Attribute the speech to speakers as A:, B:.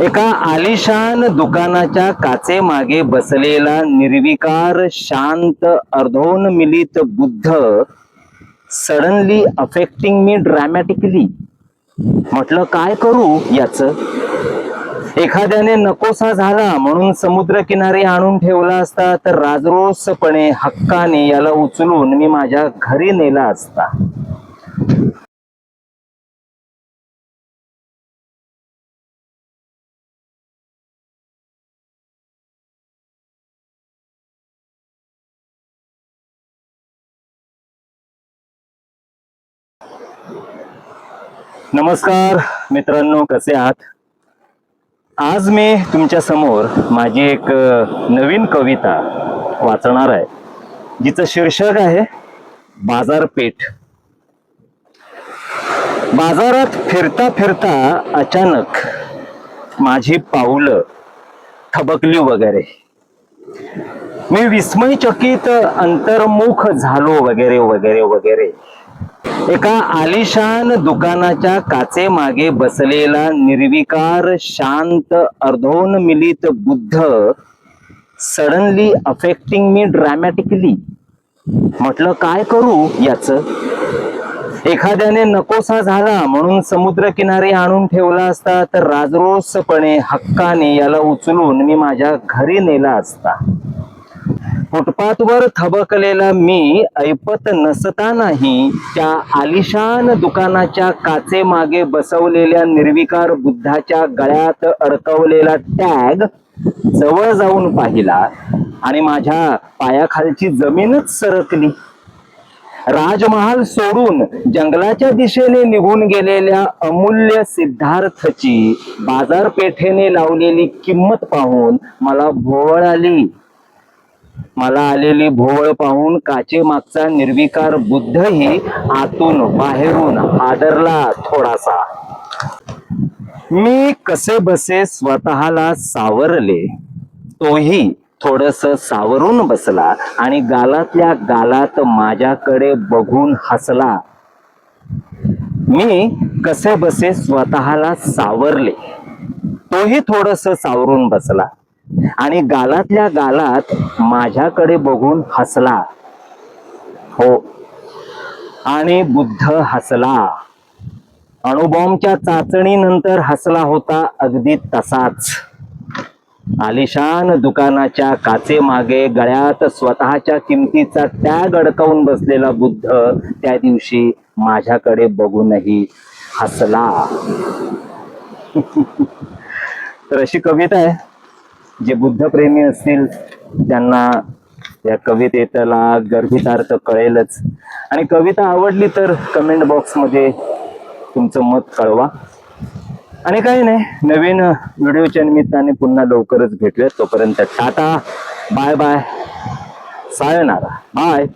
A: एका आलिशान दुकानाच्या काचेमागे बसलेला निर्विकार शांत अर्धोन्मिलित बुद्ध सडनली अफेक्टिंग मी ड्रॅमॅटिकली. म्हटलं काय करू याच. एखाद्याने नकोसा झाला म्हणून समुद्र किनारी आणून ठेवला असता तर राजरोसपणे हक्काने याला उचलून मी माझ्या घरी नेला असता. नमस्कार मित्रांनो, कसे आहात? आज मी तुमच्या समोर माझी एक नवीन कविता वाचणार आहे, जिचं शीर्षक आहे बाजारपेठ. बाजारात फिरता फिरता अचानक माझी पाऊलं थबकली वगैरे. मी विस्मयचकित अंतर्मुख झालो वगैरे वगैरे वगैरे. एका आलिशान दुकानाच्या काचेमागे बसलेला निर्विकार शांत अर्धोन्मिलित बुद्ध सडनली अफेक्टिंग मी ड्रॅमॅटिकली. म्हटलं काय करू याच. एखाद्याने नकोसा झाला म्हणून समुद्र किनारी आणून ठेवला असता तर राजरोसपणे हक्काने याला उचलून मी माझ्या घरी नेला असता. फुटपाथवर थबकलेला मी ऐपत नसतानाही त्या आलिशान दुकानाच्या काचेमागे बसवलेल्या निर्विकार बुद्धाच्या गळ्यात अडकवलेला टॅग जवळ जाऊन पाहिला आणि माझ्या पायाखालची जमीनच सरकली. राजमहाल सोडून जंगलाच्या दिशेने निघून गेलेल्या अमूल्य सिद्धार्थची बाजारपेठेने लावलेली किंमत पाहून मला भोवळ आली. मला आलेली भोवळ पाहून काचेमागचा निर्विकार बुद्धही आतून बाहेरून हादरला थोडासा. मी कसे बसे स्वतःला सावरले, तोही थोडस सावरून बसला आणि गालातल्या गालात माझ्याकडे बघून हसला. मी कसे बसे स्वतःला सावरले, तोही थोडस सावरून बसला आणि गालातल्या गालात माझ्याकडे बघून हसला. हो, आणि बुद्ध हसला. अणुबॉम्बच्या चाचणीनंतर हसला होता, अगदी तसाच. आलिशान दुकानाच्या काचेमागे गळ्यात स्वतःच्या किमतीचा टॅग अडकवून बसलेला बुद्ध त्या दिवशी माझ्याकडे बघूनही हसला. तर अशी कविता आहे. जे बुद्धप्रेमी असतील त्यांना या कवितेतला गर्भितार्थ कळेलच. आणि कविता आवडली तर कमेंट बॉक्स मध्ये तुमचं मत कळवा. आणि काही नाही, नवीन व्हिडिओच्या निमित्ताने पुन्हा लवकरच भेटूया. तोपर्यंत tata, bye bye, sayonara, bye.